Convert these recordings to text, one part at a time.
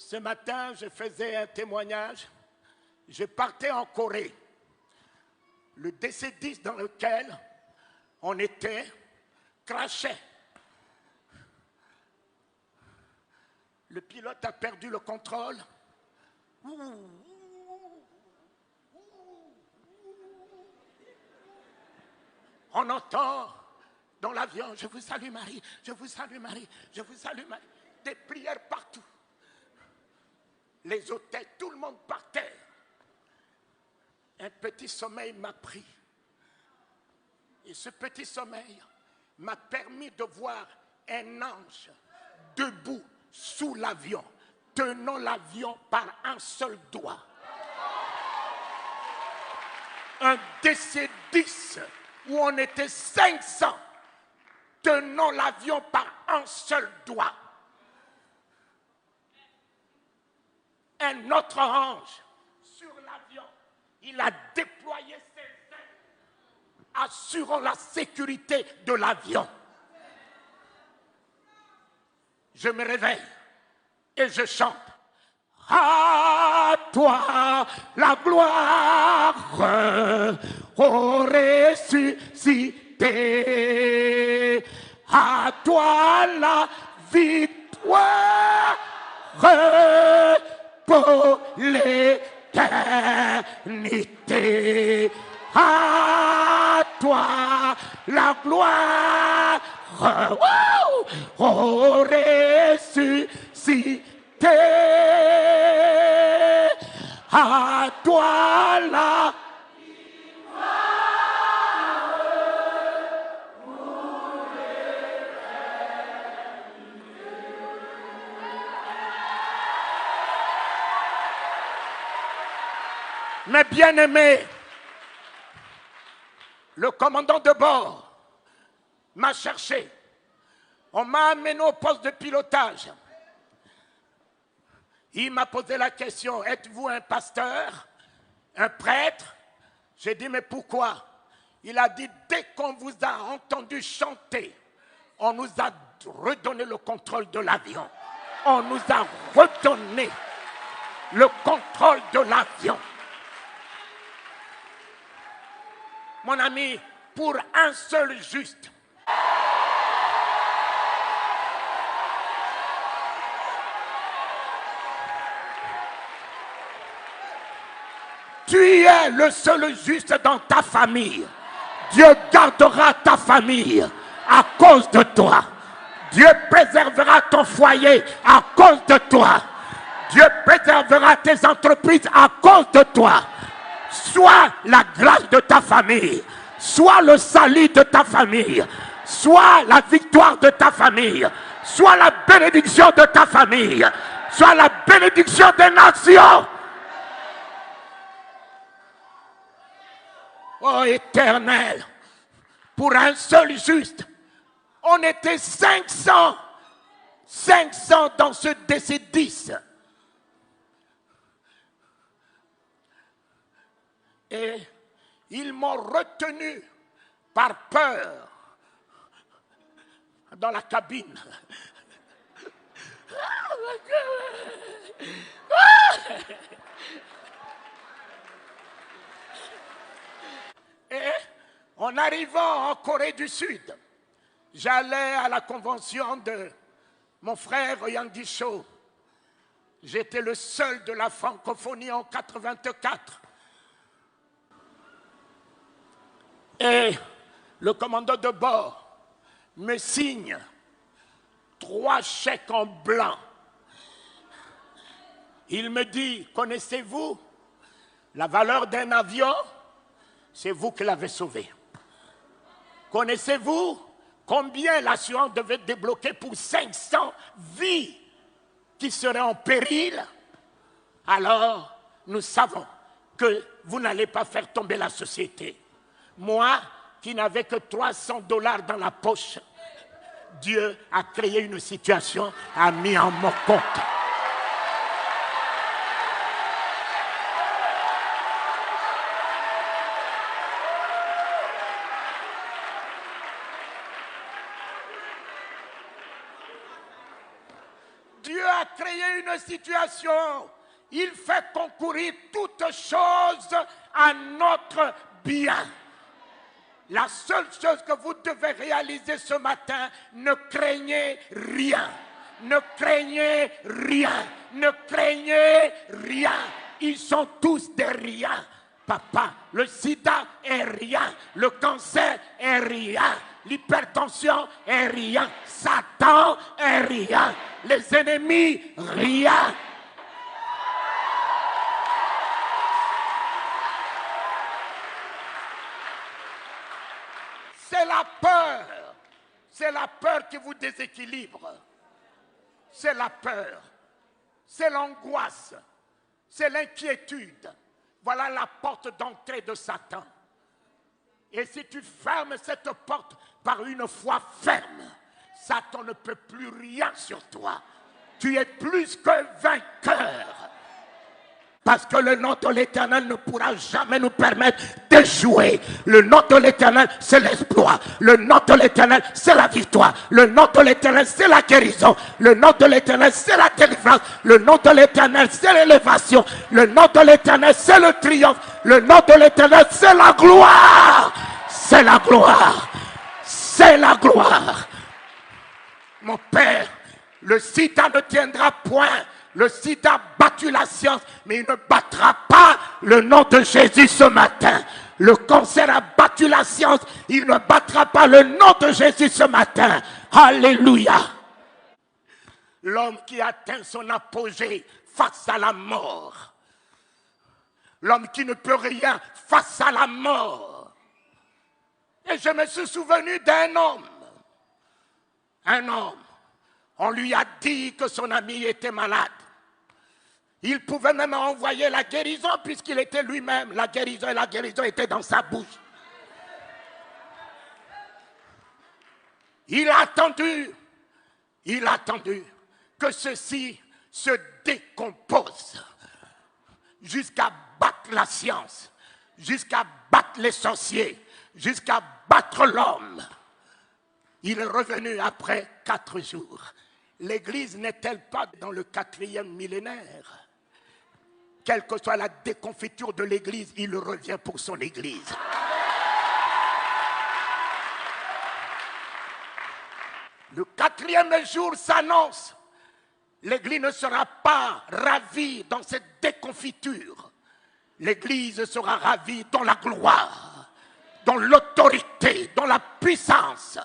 Ce matin, je faisais un témoignage. Je partais en Corée. Le DC-10 dans lequel on était crachait. Le pilote a perdu le contrôle. On entend dans l'avion, je vous salue Marie, je vous salue Marie, je vous salue Marie. Des prières partout. Les hôtels, tout le monde par terre. Un petit sommeil m'a pris. Et ce petit sommeil m'a permis de voir un ange debout sous l'avion, tenant l'avion par un seul doigt. Un DC-10 où on était 500, tenant l'avion par un seul doigt. Un autre ange sur l'avion, il a déployé ses ailes, assurant la sécurité de l'avion. Je me réveille et je chante. À toi la gloire, ô ressuscité, à toi la victoire pour l'éternité. À toi la gloire, ô ressuscité. À toi la Mes bien-aimés, le commandant de bord m'a cherché. On m'a amené au poste de pilotage. Il m'a posé la question, êtes-vous un pasteur, un prêtre? J'ai dit, mais pourquoi? Il a dit, dès qu'on vous a entendu chanter, on nous a redonné le contrôle de l'avion. On nous a redonné le contrôle de l'avion. Mon ami, pour un seul juste, tu es le seul juste dans ta famille. Dieu gardera ta famille à cause de toi. Dieu préservera ton foyer à cause de toi. Dieu préservera tes entreprises à cause de toi. Soit la grâce de ta famille, soit le salut de ta famille, soit la victoire de ta famille, soit la bénédiction de ta famille, soit la bénédiction des nations. Oh Éternel, pour un seul juste, on était 500 dans ce DC-10. Et ils m'ont retenu par peur dans la cabine. Et en arrivant en Corée du Sud, j'allais à la convention de mon frère Yanggi Cho. J'étais le seul de la francophonie en 84. Et le commandant de bord me signe 3 chèques en blanc. Il me dit, connaissez-vous la valeur d'un avion? C'est vous qui l'avez sauvé. Connaissez-vous combien l'assurance devait débloquer pour 500 vies qui seraient en péril? Alors, nous savons que vous n'allez pas faire tomber la société. Moi, qui n'avais que $300 dans la poche, Dieu a créé une situation, a mis en mon compte. Dieu a créé une une situation, il fait concourir toutes choses à notre bien. La seule chose que vous devez réaliser ce matin, ne craignez rien. Ne craignez rien. Ne craignez rien. Ils sont tous des riens. Papa, le sida est rien. Le cancer est rien. L'hypertension est rien. Satan est rien. Les ennemis, rien. C'est la peur. C'est la peur qui vous déséquilibre. C'est la peur. C'est l'angoisse. C'est l'inquiétude. Voilà la porte d'entrée de Satan. Et si tu fermes cette porte par une foi ferme, Satan ne peut plus rien sur toi. Tu es plus que vainqueur. Parce que le nom de l'Éternel ne pourra jamais nous permettre d'échouer. Le nom de l'Éternel, c'est l'exploit. Le nom de l'Éternel, c'est la victoire. Le nom de l'Éternel, c'est la guérison. Le nom de l'Éternel, c'est la délivrance. Le nom de l'Éternel, c'est l'élévation. Le nom de l'Éternel, c'est le triomphe. Le nom de l'Éternel, c'est la gloire. C'est la gloire. C'est la gloire. Mon Père, le sida ne tiendra point. Le sida a battu la science, mais il ne battra pas le nom de Jésus ce matin. Le cancer a battu la science, il ne battra pas le nom de Jésus ce matin. Alléluia. L'homme qui atteint son apogée face à la mort. L'homme qui ne peut rien face à la mort. Et je me suis souvenu d'un homme. Un homme. On lui a dit que son ami était malade. Il pouvait même envoyer la guérison puisqu'il était lui-même. La guérison était dans sa bouche. Il a attendu que ceci se décompose jusqu'à battre la science, jusqu'à battre les sorciers, jusqu'à battre l'homme. Il est revenu après 4 jours. L'Église n'est-elle pas dans le 4e millénaire? Quelle que soit la déconfiture de l'Église, il revient pour son Église. Le 4e jour s'annonce. L'Église ne sera pas ravie dans cette déconfiture. L'Église sera ravie dans la gloire, dans l'autorité, dans la puissance.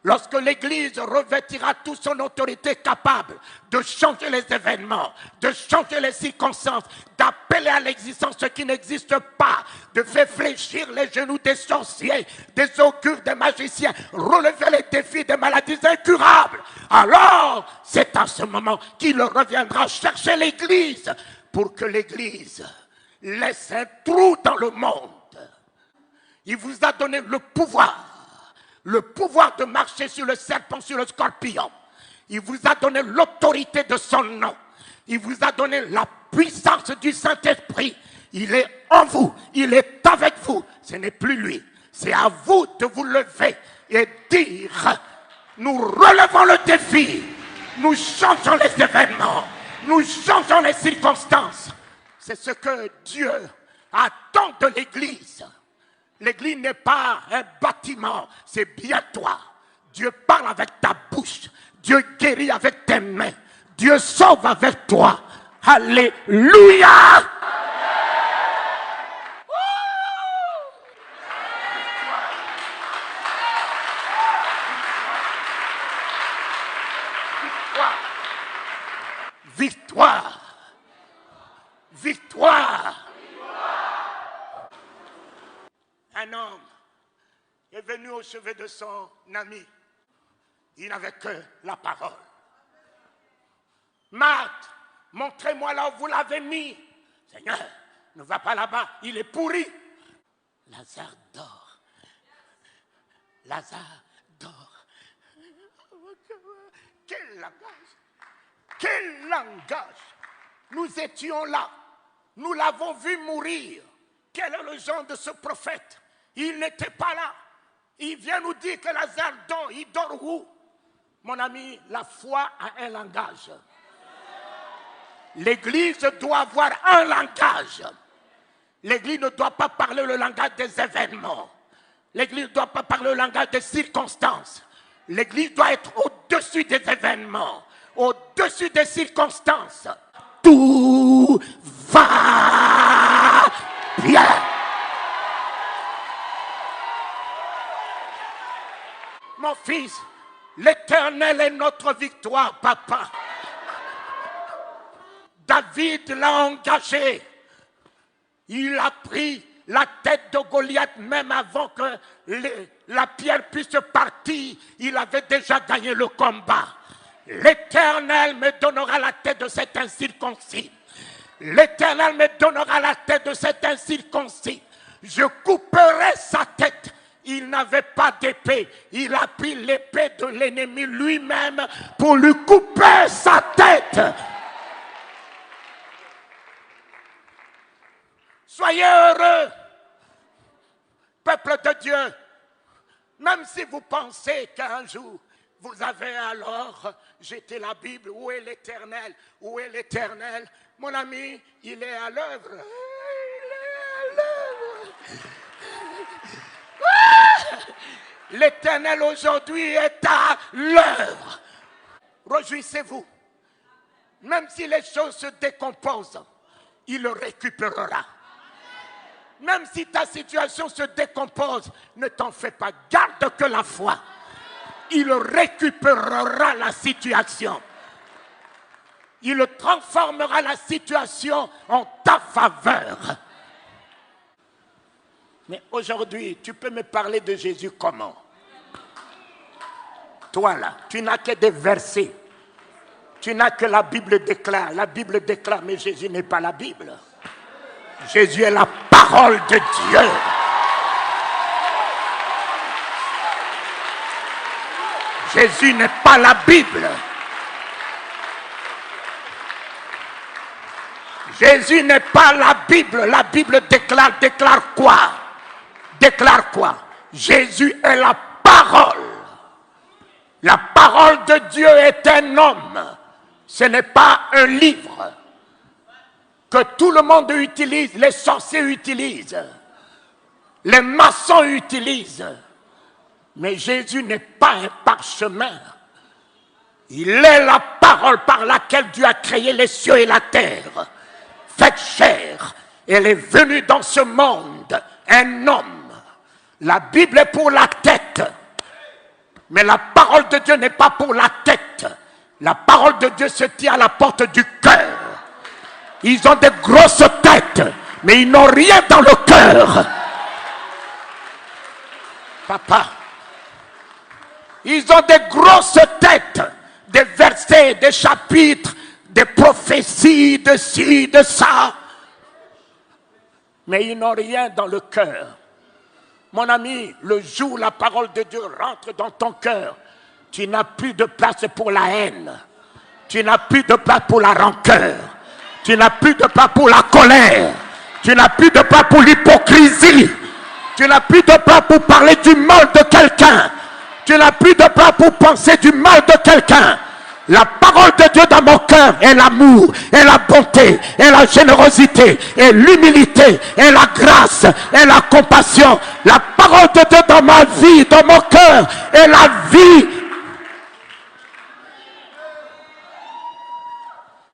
Lorsque l'Église revêtira toute son autorité capable de changer les événements, de changer les circonstances, d'appeler à l'existence ce qui n'existe pas, de faire fléchir les genoux des sorciers, des augures, des magiciens, relever les défis des maladies incurables, alors c'est à ce moment qu'il reviendra chercher l'Église pour que l'Église laisse un trou dans le monde. Il vous a donné le pouvoir de marcher sur le serpent, sur le scorpion. Il vous a donné l'autorité de son nom. Il vous a donné la puissance du Saint-Esprit. Il est en vous, il est avec vous. Ce n'est plus lui. C'est à vous de vous lever et dire, nous relevons le défi. Nous changeons les événements. Nous changeons les circonstances. C'est ce que Dieu attend de l'Église. L'Église n'est pas un bâtiment, c'est bien toi. Dieu parle avec ta bouche. Dieu guérit avec tes mains. Dieu sauve avec toi. Alléluia! Victoire! Victoire! Un homme est venu au chevet de son ami. Il n'avait que la parole. Marthe, montrez-moi là où vous l'avez mis. Seigneur, ne va pas là-bas, il est pourri. Lazare dort. Lazare dort. Quel langage! Quel langage! Nous étions là. Nous l'avons vu mourir. Quel est le genre de ce prophète? Il n'était pas là. Il vient nous dire que Lazare dort. Il dort où? Mon ami, la foi a un langage. L'Église doit avoir un langage. L'Église ne doit pas parler le langage des événements. L'Église ne doit pas parler le langage des circonstances. L'Église doit être au-dessus des événements, au-dessus des circonstances. Tout va bien. Mon fils, l'Éternel est notre victoire, papa. David l'a engagé. Il a pris la tête de Goliath même avant que la pierre puisse partir. Il avait déjà gagné le combat. L'Éternel me donnera la tête de cet incirconcis. L'Éternel me donnera la tête de cet incirconcis. Je couperai sa tête. Il n'avait pas d'épée. Il a pris l'épée de l'ennemi lui-même pour lui couper sa tête. Soyez heureux, peuple de Dieu. Même si vous pensez qu'un jour, vous avez alors jeté la Bible, où est l'Éternel? Où est l'Éternel? Mon ami, il est à l'œuvre. Il est à l'œuvre. L'Éternel aujourd'hui est à l'œuvre. Réjouissez-vous. Même si les choses se décomposent, il le récupérera. Même si ta situation se décompose, ne t'en fais pas. Garde que la foi. Il récupérera la situation. Il transformera la situation en ta faveur. Mais aujourd'hui, tu peux me parler de Jésus comment? Toi là, tu n'as que des versets. Tu n'as que la Bible déclare. La Bible déclare, mais Jésus n'est pas la Bible. Jésus est la parole de Dieu. Jésus n'est pas la Bible. Jésus n'est pas la Bible. La Bible déclare quoi? Déclare quoi? Jésus est la parole. La parole de Dieu est un homme. Ce n'est pas un livre que tout le monde utilise, les sorciers utilisent, les maçons utilisent. Mais Jésus n'est pas un parchemin. Il est la parole par laquelle Dieu a créé les cieux et la terre. Faite chair. Elle est venue dans ce monde, un homme. La Bible est pour la tête. Mais la parole de Dieu n'est pas pour la tête. La parole de Dieu se tient à la porte du cœur. Ils ont des grosses têtes, mais ils n'ont rien dans le cœur. Papa, ils ont des grosses têtes, des versets, des chapitres, des prophéties, de ci, de ça. Mais ils n'ont rien dans le cœur. Mon ami, le jour où la parole de Dieu rentre dans ton cœur, tu n'as plus de place pour la haine. Tu n'as plus de place pour la rancœur. Tu n'as plus de place pour la colère. Tu n'as plus de place pour l'hypocrisie. Tu n'as plus de place pour parler du mal de quelqu'un. Tu n'as plus de place pour penser du mal de quelqu'un. La parole de Dieu dans mon cœur est l'amour, est la bonté, est la générosité, est l'humilité, est la grâce, est la compassion. La parole de Dieu dans ma vie, dans mon cœur, est la vie,